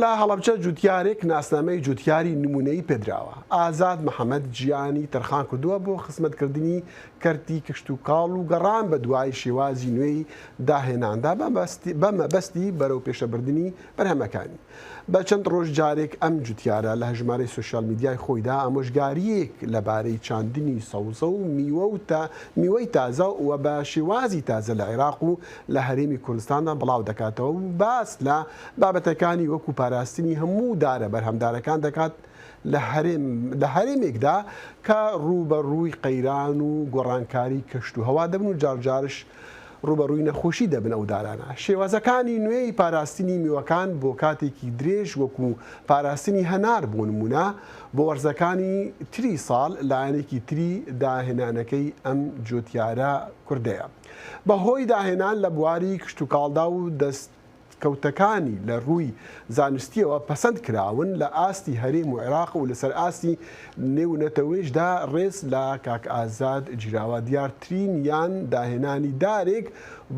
لا هەڵەبجە جوتیارێک ناسنامەی جوتیاری نمونەیی پێدراوە. ئازاد محەممەد گیانی تەرخان کردووە بۆ خزمەتکردنی کەرتی کشت و کاڵ و گەڕان بە دوای شێوازی نوێی داهێناندا بە مەبەستی بەرەو پێشەبردننی بەرهەمەکانی. بە چەند ڕۆژ جارێک ئەم جوتیارە لە هەژمارەی سوشال میدیای خۆیدا ئامۆژگاریەک لەبارەی چاندنی سەوزە و میوەی تازە و بە شێوازی تازە لە عێراق و لە هەرێمی کوردستاندا بڵاو دەکاتەوە و باس لە بابەتەکانی وەکو پاراستنی هەموو دارە بەرهەمدارەکان دەکات لە هەرێمێکدا کە ڕوبەڕووی قەیران و گۆڕانکاری کەشت و هەوا دەبن و جارجارش ڕوبەڕووی نەخۆشی دەبن ئەو دارانە. شێوازەکانی نوێی پاراستنی میوەکان بۆ کاتێکی درێژ وەکو پاراستنی هەنار بۆ نمونە بۆ وەرزەکانی تری ساڵ لایەنێکی تری داهێنانەکەی ئەم جوتیارە کوردەیە. بەهۆی داهێنان لە بواری کشت و کاڵدا و کەوتەکانی لە ڕووی زانستیەوە پەسەند کراون لە ئاستی هەرێم و عێراق و لەسەر ئاستی نێونەتەوەیشدا ڕێز لە کاک ئازاد جیراوە دیارترین یان داهێنانی دارێک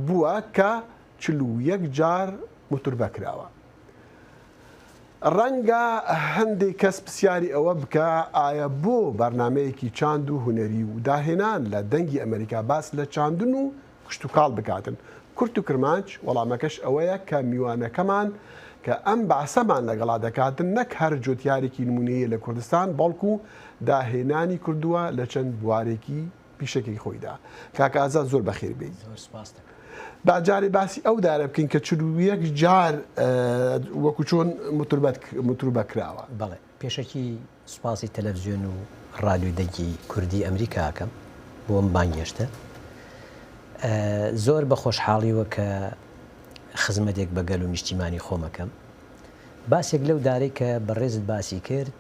بووە کە 41 جار موتوربە کراوە. ڕەنگە هەندێک کەس پرسیاری ئەوە بکە ئایا بۆ بەرنمەیەکی چاند و هونەری و داهێنان لە دەنگی ئەمریکا باس لە چاندن و کشت و کاڵ بکاتن. کورت و کرمانچ وەڵامەکەش ئەوەیە کە میوانەکەمان کە ئەم باسەمان لەگەڵا دەکاتن نەک هەر جوتیارێکی نمونەیە لە کوردستان بەڵکو داهێنانی کردووە لە چەند بوارێکی پیشەکەی خۆیدا. کاک ئازاد زۆر بەخێر بێت. باجارێ باسی ئەو دارە بکەین کە 41 جار وەکو چۆن موتوربە کراوە. بەڵێ پێشەکی سوپاسی تەلەڤیزیۆن و ڕادیۆی دەنگی کوردی ئەمریکاکەم بۆ ئەم بانگێشتە. زۆر بە خۆشحاڵیوە کە خزمەتێک بەگەل و نیشتیمانی خۆمەکەم. باسێک لەو دارەی کە بەڕێزت باسی کرد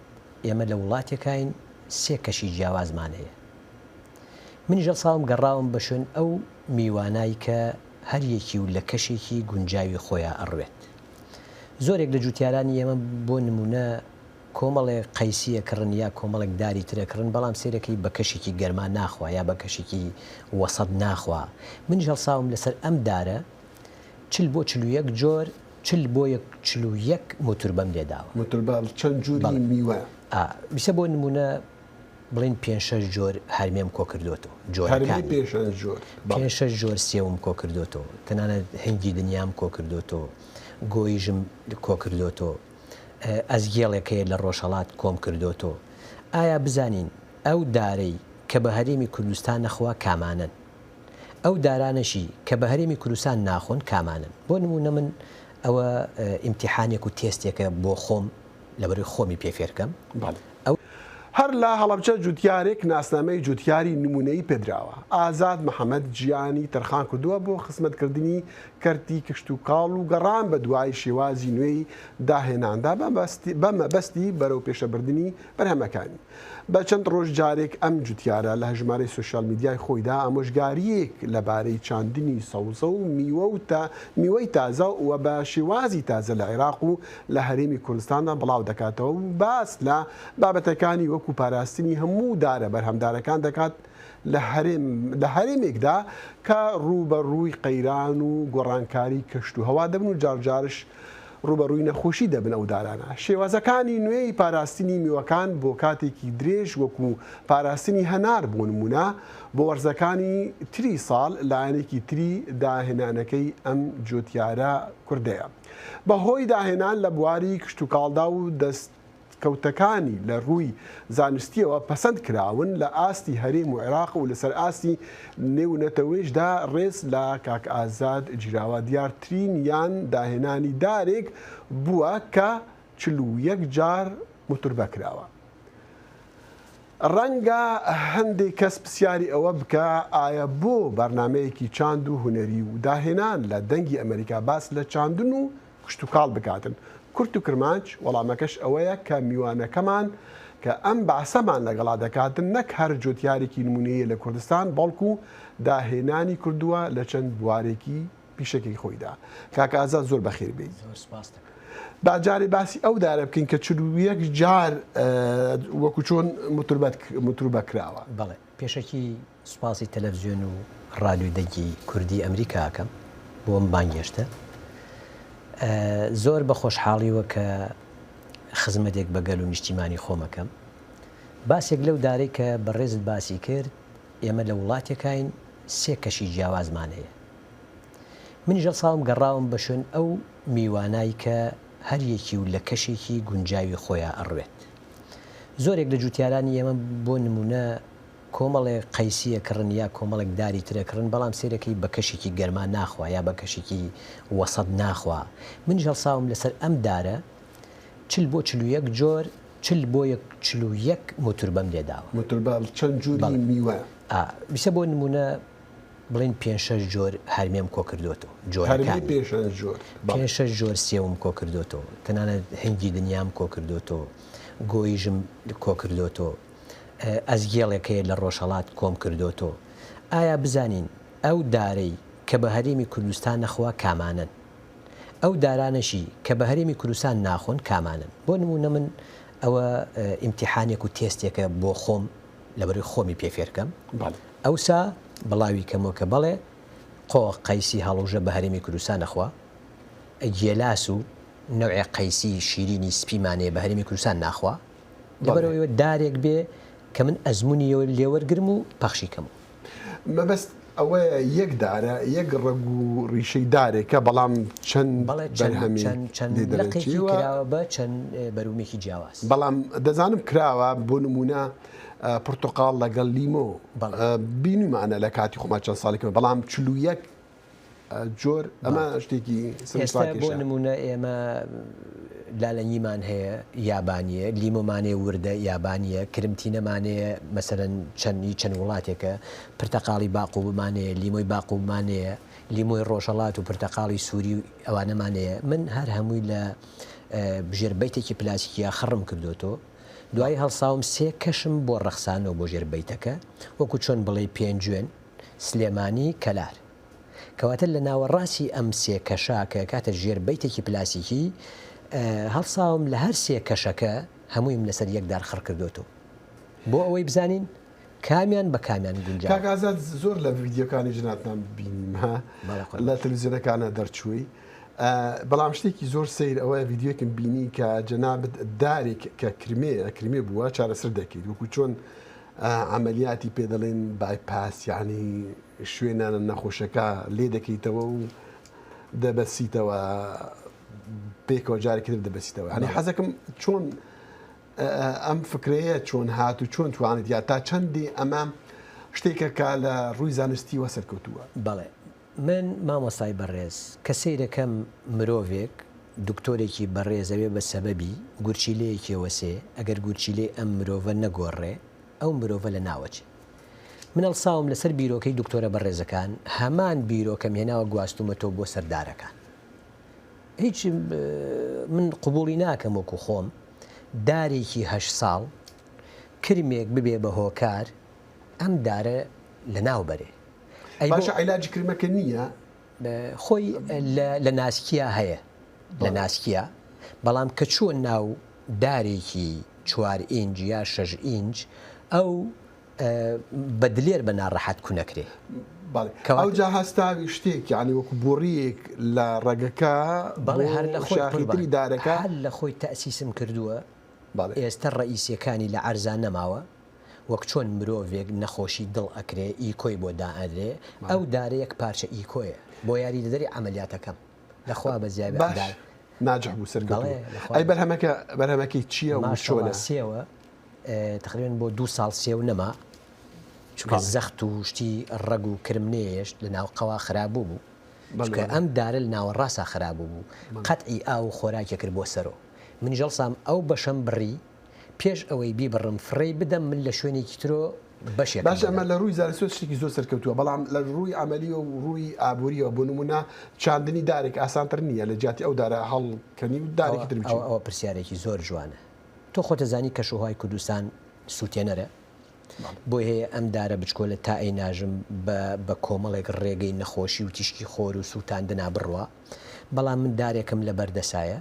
ئێمە لە وڵاتێکین 3 کەشی جیاوازمان هەیە. منی ژەڵساوم گەڕاوم بە شوێن ئەو میوانایی کە هەریەکی و لە کەشێکی گونجاوی خۆیان ئەڕوێت. زۆرێک لە جوتیارانی ئێمە بۆ نمونە کۆمەڵێک قەیسیە کڕن یا کۆمەڵێک داری ترەکردن بەڵام سێرەکەی بە کەشێکی گەرما ناخوا یا بە کەشێکی وەسەد ناخوا. من ژەڵساوم لەسەر ئەم دارە 40 بۆ 41 جۆر 40 بۆ 41 موتوربەم لێداوە. موتوربە چەند جوری میوە؟ بیسە بۆ نمونە بڵین 5-6 جۆر هەرمێم کۆ کردوتەوە. جۆرەکانی 5-6 جۆر سێوم کۆ کردوتەوە. تەنانەت هەنگی دنیام کۆ کردوتەوە، گۆیژم کۆ کردوتەوە، ئەزگێڵێکەیە لە ڕۆژهەڵات کۆم کردوتەوە. ئایا بزانین ئەو دارەی کە بە هەرێمی کوردستان نەخوا کامانن، ئەو دارانەشی کە بە هەرێمی کوردستان ناخۆن کامانن. بۆ نمونە من ئەوە ئیمتیحانێک و تێستێکە بۆ خۆم لەبەروی خۆمی پێفێرکەم. هەر لە هەڵەبجە جوتیارێک ناسنامەی جوتیاری نمونەیی پێدراوە. ئازاد محەممەد گیانی تەرخان کردووە بۆ خزمەتکردنی کەرتی کشت و کاڵ و گەڕان بە دوای شێوازی نوێی داهێناندا بە مەبەستی بەرەو پێشەبردننی بەرهەمەکانی. بە چەند ڕۆژ جارێک ئەم جوتیارە لە هەژمارەی سوشال میدیای خۆیدا ئامۆژگاریەک لەبارەی چاندنی سەوزە و میوەی تازە و بە شێوازی تازە لە عێراق و لە هەرێمی کوردستاندا بڵاو دەکاتەوە و باس لە بابەتەکانی وەکو پاراستنی هەموو دارە بەرهەمدارەکان دەکات لە هەرێمێکدا کە ڕوبەڕووی قەیران و گۆڕانکاری کەشت و هەوا دەبن و جارجارش ڕوبەڕووی نەخۆشی دەبن ئەو دارانە. شێوازەکانی نوێی پاراستنی میوەکان بۆ کاتێکی درێژ وەکو پاراستنی هەنار بۆ نمونە بۆ وەرزەکانی تری ساڵ لایەنێکی تری داهێنانەکەی ئەم جوتیارە کوردەیە. بەهۆی داهێنان لە بواری کشت و کاڵدا و کەوتەکانی لە ڕووی زانستیەوە پەسەند کراون لە ئاستی هەرێم و عێراق و لەسەر ئاستی نێونەتەوەیشدا ڕێز لە کاک ئازاد جیراوە دیارترین یان داهێنانی دارێک بووە کە 41 جار موتوربە کراوە. ڕەنگە هەندێک کەس پرسیاری ئەوە بکە ئایا بۆ بەرنمەیەکی چاند و هونەری و داهێنان لە دەنگی ئەمریکا باس لە چاندن و کشت و کاڵ بکاتن. کورت و کرمانچ وەڵامەکەش ئەوەیە کە میوانەکەمان کە ئەم باسەمان لەگەڵا دەکاتن نەک هەر جوتیارێکی نمونەیە لە کوردستان بەڵکو داهێنانی کردووە لە چەند بوارێکی پیشەکەی خۆیدا. کاک ئازاد زۆر بەخێر بێت. باجارێ باسی ئەو دارە بکەین کە 41 جار وەکو چۆن موتوربە کراوە. بەڵێ پێشەکی سوپاسی تەلەڤیزیۆن و ڕادیۆی دەنگی کوردی ئەمریکاکەم بۆ ئەم بانگێشتە. زۆر بە خۆشحاڵیوە کە خزمەتێک بەگەل و نیشتیمانی خۆمەکەم باسێک لەو دارەی کە بەڕێزت باسی کرد ئێمە لە وڵاتێکین سێ کەشی جیاوازمان هەیە منی ژەڵساوم گەڕاوم بە شوێن ئەو میوانایی کە هەریەکی و لە کەشێکی گونجاوی خۆیان ئەڕوێت زۆرێک لە جوتیارانی ئێمە بۆ نمونە کۆمەڵێک قەیسیە کڕن یا کۆمەڵێک داری ترەکردن بەڵام سێرەکەی بە کەشێکی گەرما ناخوا یا بە کەشێکی وەسەد ناخوا منی ژەڵساوم لەسەر ئەم دارە چل بۆ 41 جۆر چل بۆ 41 موتوربەم لێداوە موتوربە چەند جووری میوە بیسە بۆ نمونە بڵین 5-6 جۆر هەرمێم کۆ کردوێتەوە جۆرەکانی 5-6 جۆر سێوم کۆ کردوێتەوە تەنانەت هەنگی دنیام کۆ کردوێتەوە گۆیژم کۆ کردوێتەوە ئەزگێڵێکەیە لە ڕۆژهەڵات کۆم کردوێتەوە ئایا بزانین ئەو دارەی کە بە هەرێمی کوردستان نەخوا کامانن ئەو دارانەشی کە بە هەرێمی کوردستان ناخۆن کامانن بۆ نمونە من ئەوە ئیمتیحانێک و تێستێکە بۆ خۆم لەبەروی خۆمی پێفێرکەم ئەوسا بڵاوی کەمەوە کە بەڵێ قۆ قەیسی هەڵوژە بە هەرێمی کوردستان نەخوا گێلاس و نەوعی قەیسی شیرینی سپیمانەیە بە هەرێمی کوردستان ناخوا لەبەرەوەی دارێک بێ کە من ئەزمموی لێوەرگرم و پەخشیکەم مەبەست ئەوە یەک دارە یەک ڕەگ و ڕیشەی دارێکە بەڵام چەند کراوە بە چەند بەرومێکی جیاواز بەڵام دەزانم کراوە بۆ نمونە پرتۆقال لەگەڵ لیمۆ بینیمانە لە کاتی خۆما چەند ساڵێکەوە بەڵام 41 جۆر ئەمە شتێکی بۆ نمونە ئێمە لالەنیمان هەیە یابانیە لیمۆمانێ وردە یابانیە کرمتینەمانەیە مەسەرەن چەند وڵاتێکە پرتەقاڵی باقوبمانەیە لیمۆی باقوبمانەیە لیمۆی ڕۆژهەڵات و پرتەقاڵی سووری ئەوانەمانەیە من هەر هەمووی لە ژێربەیتێکی پلاسیکیە خڕم کردوتەوە دوای هەڵساوم سێ کەشم بۆ ڕەخسانەوە بۆ ژێربەیتەکە وەکو چۆن بڵێ پێنجوێن سلێمانی کەلار کەواتە لە ناوەڕاستی ئەم سێ کەشا کە کاتە ژێربەیتێکی پلاسیکی هەڵساوم لە هەر سێ کەشەکە هەموویم لەسەر یەکدار خڕ کردوتەوە بۆ ئەوەی بزانین کامیان بە کامیان گونجا کاکازات زۆر لە ڤیدیۆکانی ژناتان بینیمە لە تەلەڤیزیۆنەکانە دەرچووی بەڵام شتێکی زۆر سیر ئەوەیە ڤیدیۆکم بینی کە جەنابەت دارێک کە کرمێ بووە چارەسەر دەکەیت وەکو چۆن عملیاتی پێ دەڵێن بایپاس یعنی شوێنانە نەخۆشەکە لێ دەکەیتەوە و دەبەسیتەوە پێکەوە جارێکی دەبەسیتەوە ینی حەزەکەم چۆن ئەم فکرەیە چۆن هات و چۆن توانێت یا تا چەندی ئەمە شتێکە کە لە ڕووی زانستی وەسەر کەوتووە بەڵێ من مامۆستای بەڕێز کە سەیرەکەم مرۆڤێک دکتۆرێکی بەڕێزەوێ بە سەبەبی گورچیلەیەکی وەسێ ئەگەر گورچیلێ ئەم مرۆڤە نەگۆڕێ ئەو مرۆڤە لە ناوەچێ من هەڵساوم لەسەر بیرۆکەی دکتۆرە بەڕێزەکان هەمان بیرۆکەم هێناوە گواستومەتەوە بۆ سەردارەکان هیچ من قبوڵی ناکەم وەکو خۆم دارێکی 8 ساڵ کرمێک ببێ بە هۆکار ئەم دارە لە ناو بەرێ باشە عیلاجی کرمەکە نییە خۆی لە ناسکیە هەیە لە ناسکیە بەڵام کە چووە ناو دارێکی 4 ئینج یا 6 ئینج ئەو بە دلێر بە ناڕەحەت کوونەکرێ ئەو جا هەستاوی شتێک ینی وەکو بۆڕیەک لە ڕێگەکە هەر لە خۆی دارەکە هەر لە خۆی تەسیسم کردووە ئێستا ڕئیسیەکانی لە عەرزان نەماوە وەک چۆن مرۆڤێک نەخۆشی دڵ ئەکرێ ئیکۆی بۆ دائەدرێ ئەو دارەیەک پارچە ئیکۆیە بۆ یاری دەدەری عملیاتەکەم لەخوا بە زیابدار ناجح بوو سەرگەڵێ ئەی بەرهەمەکەی چییە و چۆنە سێوە تقریبن بۆ 2 ساڵ سێو نەما چونکە زەخت و شتی ڕەگ و کرمنێش لە ناو قەوا خراببوو بوو چونکە ئەم دارە لە ناوەڕاستە خراببوو بوو قەتعی ئاو خۆراکێ کرد بۆ سەرۆ من جەڵسام ئەو بەشەم بڕی پێش ئەوەی بیبڕم فڕێ بدەم من لە شوێنێکی ترۆ بەشێک باش ئەمە لە ڕووی زانستی شتێکی زۆر سەرکەوتووە بەڵام لە ڕووی عملی و ڕووی ئابووریەوە بۆ نمونە چاندنی دارێک ئاسانتر نییە لە جیاتی ئەو دارە هەڵکەنی و دارێکی تر بچێت ئەوە پرسیارێکی زۆر جوانە تۆ خۆتەزانی کەشوهای کوردستان سووتێنەرە بۆ هەیە ئەم دارە بچکۆلە تا ئەی ناژم بە کۆمەڵێک ڕێگەی نەخۆشی و تیشکی خۆر و سووتاندنا بڕوە بەڵام من دارێکم لە بەردەسایە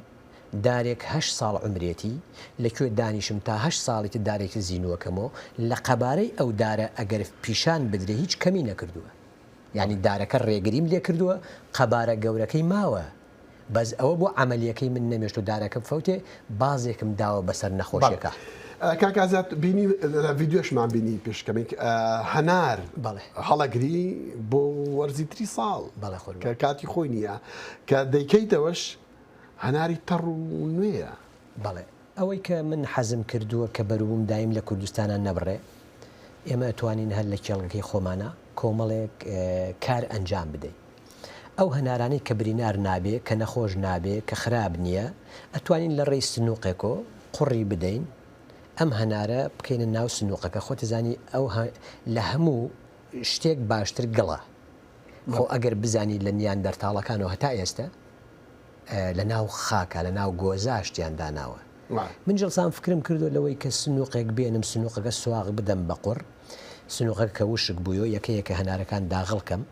دارێک 8 ساڵ عمرێتی لەکوێ دانیشم تا 8 ساڵێتی دارێکی زیینووەکەمەوە لە قەبارەی ئەو دارە ئەگەر پیشان بدرێ هیچ کەمی نەکردووە یعنی دارەکە ڕێگریم لێ کردووە قەبارە گەورەکەی ماوە بەس ئەوە بۆ عملیەکەی من نەمێشت و دارەکەم فەوتێ بازێکم داوە بەسەر نەخۆشیەکە. کاکازات بینی لە ڤیددیۆشمان بینی پێشکەمێک هەنار هەڵەگری بۆ وەرزی 30 ساڵ کە کاتی خۆی نییە کە دەیکەیتەوەش هەناری تەڕ و نوێیە. بەڵێ ئەوەی کە من حەزم کردووە کە بەروبووم دایم لە کوردستانە نەبڕێ، ئێمە ئەتوانین هەر لە کێڵگەکەی خۆمانە کۆمەڵێک کار ئەنجام بدەین. ئەو هەنارانەی کە برینار نابێ کە نەخۆش نابێ کە خراپ نییە ئەتوانین لە ڕێی سنووقێکۆ قوڕی بدەین، ئەم هەنارە بکەینە ناو سنووقەکە. خۆتەزانی ئەو لە هەموو شتێک باشتر گڵە. خۆ ئەگەر بزانی لە نیان دەرتاڵەکانەوە هەتا ئێستا لە ناو خاکە لە ناو گۆزاشتیان داناوە. من جڵسان فکرم کردو لەوەی کە سنووقێک بێنم سنووقەکە سواغ بدەم بە قوڕ، سنووقەکە کە وشک بوویەوە یەکەیەکە هەنارەکان داغڵکەم،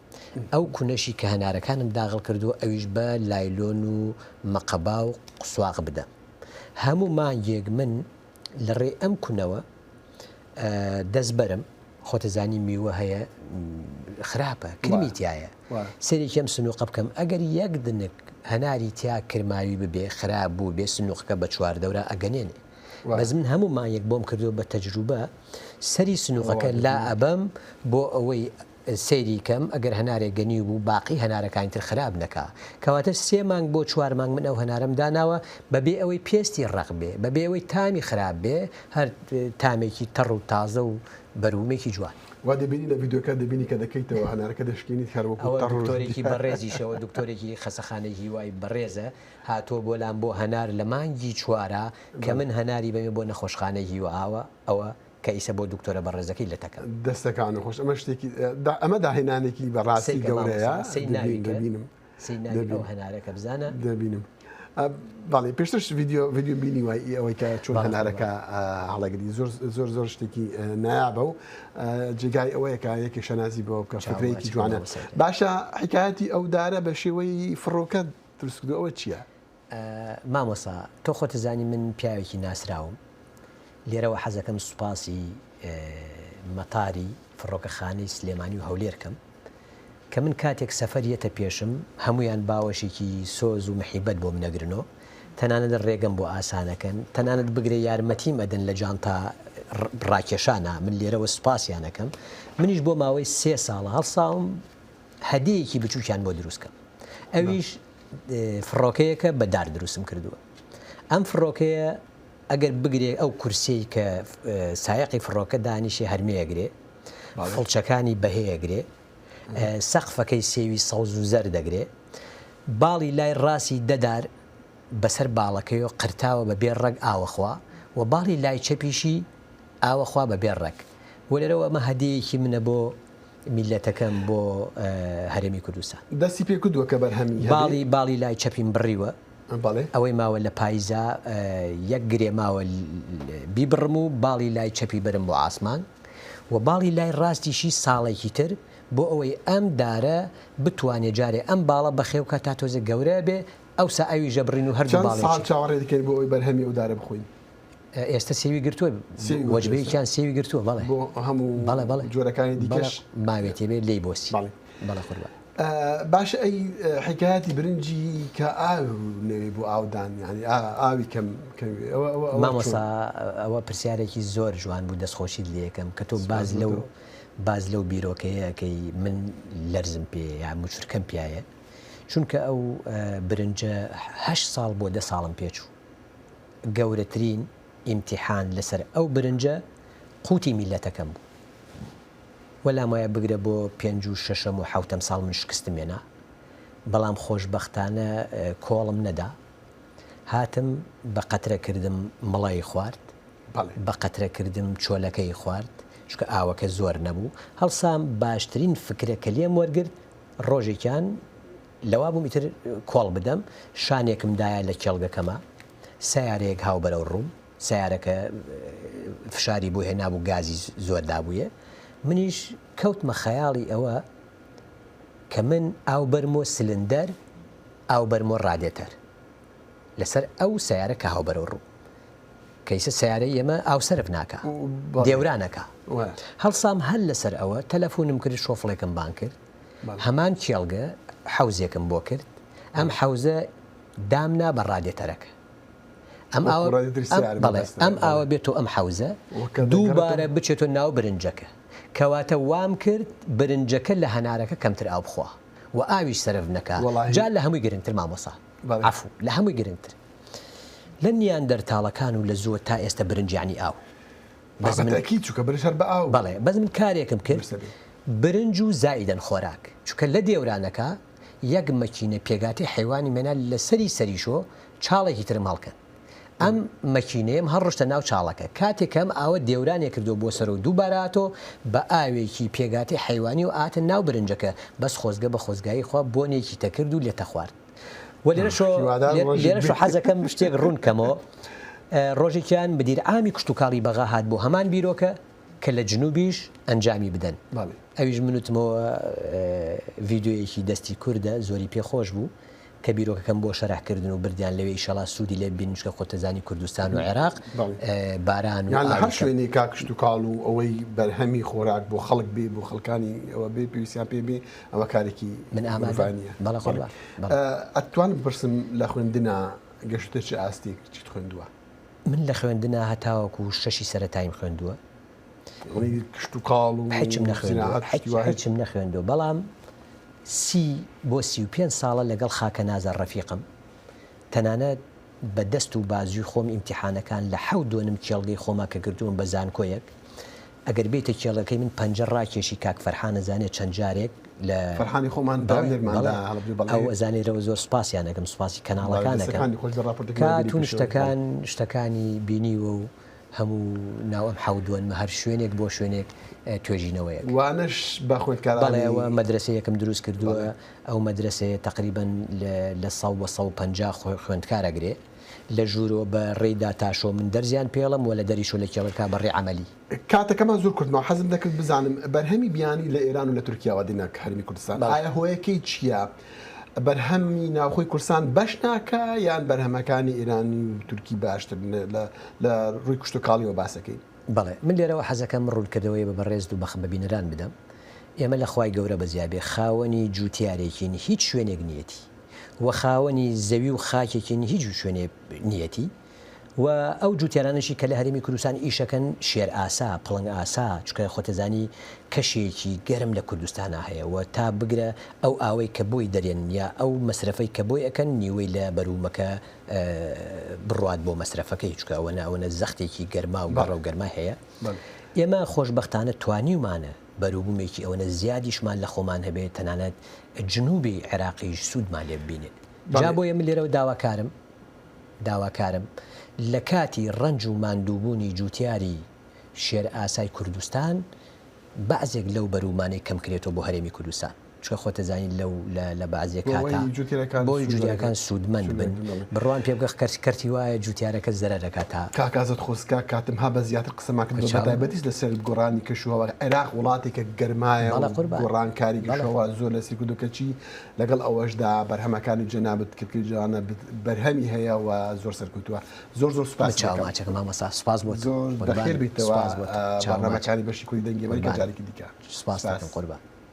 ئەو کونەشی کە هەنارەکانم داغڵ کردووە ئەویش بە لایلۆن و مەقەبا و سواغ بدەم. هەموو مانگێک من لە ڕێ ئەم کونەوە دەست بەرم، خۆتەزانی میوە هەیە خراپە کرمی تایە، سەرێکم سنووقە بکەم ئەگەر یەک دنک هەناری تیا کرماوی ببێ خراپ بوو بێ سنووقەکە بە چواردەورە ئەگەنێنێ. بەس من هەموو مانیەک بۆم کردو بە تەجروبە سەری سنووقەکە لا ئەبەم بۆ ئەوەی سەیری کەم ئەگەر هەنارێک گەنی بوو باقی هەنارەکانی تر خراپ نەکا. کەواتە 3 مانگ بۆ 4 مانگ من ئەو هەنارم داناوە بەبێ ئەوەی پێستی ڕق بێ، بەبێ ئەوەی تامی خراپ بێ، هەر تامێکی تەڕ و تازە و بەرومێکی جوان. وا دەبینی لە ڤیددیۆکە دەبینی کە دەکەیتەوە هەنارەکە دەشکێنیت هەروەکو دکتۆرێکی بەڕێزیشەوە دکتۆرێکی خەسەخانەی وای بەڕێزە هاتۆ بۆ لام بۆ هەنار لە مانگی 4 کە من هەناری بەمێ بۆ نەخۆشخانەی هیواوە ئەوە کە ئیسە بۆ دکتۆرە بەڕێزەکەی لە تەکە دەستەکان و خۆش ئەمە شتێکی ئەمە داهێنانێکی بەڕاستی گەورەیە دەبینم ئەو هەنارەکە بزانە دەبینم. باڵێ پێشتر ڤیددیۆ بینی وای ئەوەی کە چۆن هەنارەکە هەڵەگری زۆر شتێکی نایابە و جێگای ئەوەیەکە یەکی شەنازی بۆ کە فکرەیەکی جوانە. باشە حکایەتی ئەو دارە بە شێوەی فڕۆکە دروستکردو ئەوە چییە؟ مامۆسا تۆ خۆتەزانی من پیاوێکی ناسراوم، لێرەوە حەزەکەم سوپاسی مەتاری فڕۆکەخانەی سلێمانی و هەولێرکەم کە من کاتێک سەفەریەتە پێشم هەمویان باوەشێکی سۆز و محیبەت بۆ منەگرنەوە، تەنانەت ڕێگەم بۆ ئاسانەکەن، تەنانەت بگرێ یارمەتی مەدەن لە جانتا ڕاکێشانە من لێرەوە سوپاسیانەکەم. منیش بۆ ماوەی 3 ساڵە هەڵساوم هەدیەکی بچووکیان بۆ دروستکەم. ئەویش فڕۆکەیەکە بەدار دروستم کردووە. ئەم فڕۆکەیە ئەگەر بگرێ ئەو کورسەی کە سایقی فڕۆکە دانیشێ هەرمەیەگرێ، فڵچەکانی بەهەیەگرێ، سەقفەکەی سێوی سەوز و زەر دەگرێ، باڵی لای ڕاستی دەدار بەسەر باڵەکەیەوە قرتاوە بە بێ ڕەگ ئاوەخوا و باڵی لای چەپیشی ئاوەخوا بە بێ ڕەگ. وە لێرەوە ئەمە هەدیەیەکی منە بۆ میلەتەکەم بۆ هەرێمی کوردستان. دەستی پێ کردووە کە بەرهەمی باڵی لای چەپیم بڕیوە، ئەوەی ماوە لە پاییزا 1 گرێ ماوە بیبڕم و باڵی لای چەپی برم بۆ ئاسمان و باڵی لای ڕاستیشی ساڵێکی تر بۆ ئەوەی ئەم دارە بتوانێت جارێ ئەم باڵە بەخێوکە تا تۆزە گەورە بێ ئەو سا ئەوی ژەبڕین و هەردوو باڵ چاوەڕێ دەکەین بۆ ئەوی بەرهەمی ئەو دارە بخۆین. ئێستا سێوی گرتووە وەجبەیەکیان سێوی گرتووە بەڵێ بۆ هەموو جۆرەکانی دیکەش ماوێتێ بێ لێی بۆسی بەڵێ خوربە. باشە ئەی حکایەتی برنجی کە ئاو نەوێ بۆ ئاودان ینی ئاوی کەم مامۆسا ئەوە پرسیارێکی زۆر جوان بوو دەستخۆشیت لێ یەکەم کە تۆ باز لەو بیرۆکەیەکەی من لەرزم پێ یا موچورکەم پیاە چونکە ئەو برنجە 8 ساڵ بۆ 10 ساڵم پێچوو. گەورەترین ئیمتیحان لەسەر ئەو برنجە قوتی میلەتەکەم بوو. وەلام وایە بگرە بۆ 5 و 6 و 7 ساڵ من شکستم هێنا، بەڵام خۆشبەختانە کۆڵم نەدا. هاتم بە قەترە کردم مڵای خوارد، بە قەترە کردم چۆلەکەی خوارد چکە ئاوەکە زۆر نەبوو. هەڵسام باشترین فکرە کە لێم وەرگرت ڕۆژێکیان لەوا بووم ئیتر کۆڵ بدەم، شانێکم دایە لە کێڵگەکەمە، سیارەیەک هاو بەرەو ڕووم، سیارەکە فشاری بۆ هێنابوو گازی زۆر دابوویە. منیش کەوتمە خەیاڵی ئەوە کە من ئاو بەرمۆ سلندەر ئاو بەرمۆ ڕادێتەر لەسەر ئەو سیارە کە هاو بەرەو ڕوو کەیسە سیارەی ئێمە ئاو سەرف ناکە دێورانەکە. هەڵسام هەل لەسەر ئەوە تەلەفۆنم کرد شۆفڵێکم بان کرد، هەمان کێڵگە حەوزێکم بۆ کرد. ئەم حەوزە دامنا بەڕادێتەرەکە ئەم ئاوە بێتەوە ئەم حەوزە دووبارە بچێتۆ ناو برنجەکە کەواتە وام کرد برنجەکە لە هەنارەکە کەمتر ئاو بخوا و ئاویش سەرف نەکات جا لە هەمووی گرنگتر مامۆسا عەفو لە هەمووی گرنگتر لە نیاندەرتاڵەکان و لە زۆر تا ئێستا برنجانی ئاو بەڵێ بەس من کارێکم کرد برنج و زائیدەن خۆراک چونکە لە دێورانەکە یەک مەکینە پێگاتی حیوانی مێنا لە سەریشۆ چاڵێکی ترم هەڵکەن ئەم مەکینەیەم هەڕشتە ناو چاڵەکە کاتێکم ئاوە دێورانێک کردو بۆ سەر و دووباراتۆ بە ئاوێکی پێگاتی حیوانی و ئاتە ناو برنجەکە بەس خۆزگە بە خۆزگایی خوا بۆنێکی تەکرد و لێتە خوارد و لێرەشۆ حەزەکەم شتێک ڕوونکەمەوە ڕۆژێکیان بەدیر ئامی کشتتوکاڵی بەغا هات بۆ هەمان بیرۆکە کە لە جنوبیش ئەنجامی بدەن ئەویش منوتمەوە ڤیددیوەیەکی دەستی کووردە زۆری پێخۆش بوو کە بیرۆکەکەم بۆ شەرحکردن و بردیان لەوێ ئیشەڵا سوودی لێ بینچکە خۆتەزانی کوردستان و عێراق باران و هەر شوێنێک کا کشتتوکاڵ و ئەوەی بەرهەمی خۆراک بۆ خەڵک بێ بۆ خەڵکانی ئەوە بێ پێویستیان پێ بێ ئەوە کارێکی من ئامادەیە بەڵێ خۆڵ ئەتوانم بپرسم لە خوێندنە گەشتێکی ئاستێک چیت خوێندووە من لە خوێندنە هەتاوەکو شەشی سەرەتایم خوێندووە کشتتوکاڵ و هیچم نەخوێندووە بەڵام بۆ 35 ساڵە لەگەڵ خاکە نازە ڕەفیقم تەنانەت بە دەست و بازوی خۆم ئیمتیحانەکان لە 7 کێڵگەی خۆما کە کردووم بە زانکۆیەک ئەگەر بێتە کێڵەکەی من پەنجە ڕاکێشی کاک فەرحانە زانێت چەند جارێک لە فەرحانی خۆمان ئەو ئەزانێرەوە زۆر سپاسیانەکەم سوپاسی کەناڵەکانەکەم کاتون شتەکانی بینیوە و هەموو ناوەم حەودووەن هەر شوێنێک بۆ شوێنێک توێژینەوەیە وانش بە خوێندکارەوە مەدرسە یەکەم دروست کردووە ئەو مەدرسەیە تقریبن لە 150 خوێندکارەگرێ لە ژوورەوە بە ڕێدا تاشۆ من دەرزیان پێڵم و لە دەریشۆ لە کێڵەکە بەڕێ عملی کاتەکەمان زۆر کردنەوە حەزم دەکرد بزانم بەرهەمی بیانی لە ئێران و لە تورکیاوە دینە هەرمی کوردستان ئایا هۆیەکەی چییە؟ بەرهەمی ناوخۆی کوردستان بەش ناکە یان بەرهەمەکانی ئێرانی و تورکی باشتر لە ڕووی کشتتوکاڵیەوە باسەکەی؟ بەڵێ من لێرەوە حەزەکەم ڕوونکردەوەی بە بەڕێز و بەخ بەبینەران بدەم ئێمە لە خوای گەورە بەزیابێ خاوەنی جوتیارێکین هیچ شوێنێک نیەتی و خاوەنی زەوی و خاکێکین هیچ شوێنێ نیەتی و ئەو جوتیارانشی کە لە هەرێمی کوردستان ئیشەکەن شێر ئاسا پڵنگ ئاسا چکە خۆتەزانی کەشێکی گەرم لە کوردستانە هەیە و تا بگرە ئەو ئاوەی کە بۆی دەرێن یا ئەو مەسرفەی کە بۆی ئەەکەن نیوەی لە بەرومەکە بڕات بۆ مەسرفەکەی چکە ئەوەنە زەختێکی گەرما و گەڕە و گەرما هەیە ئێمە خۆشببختانە توانیمانە بەروبوومێکی ئەوەنە زیادیشمان لە خۆمان هەبێت تەنانەت جنوبی عێراقیش سوودمان لێ ببینێت جا بۆ ئێمە لێرەوە داواکارم لە کاتی ڕەنج و ماندووبوونی جوتیاری شێر ئاسای کوردستان بەعزێک لەو بەرومانەی کەمکرێتەوە بۆ هەرێمی کوردستان چکە خۆتەزانین لە بەعزێک کاتا بۆی جوتیارەکان سوودمەند بن بڕوان پێ بگە کەرتی وایە جوتیارەکە زەرە دەکات تا کاکازت خۆسکا کاتم ها بە زیاتر قسەماکرد بەتایبەتیش لەسەر گۆڕانی کەشووە عێراق وڵاتێکە گەرمایە گۆڕانکاری گەشەوە زۆر لە سیرک و دوکەچی لەگەڵ ئەوەشدا بەرهەمەکانی جەنابەت کردجانە بەرهەمی هەیە و زۆر سەرکەوتووە زۆر سوپاس چاوماچەکە مامەستا سوپاس بۆ زۆر بەخێر بیتەوە بەرنامەکانی بەشی کوردی دەنگی وەرگە جارێکی دیکە سوپاس دەکەم قوربان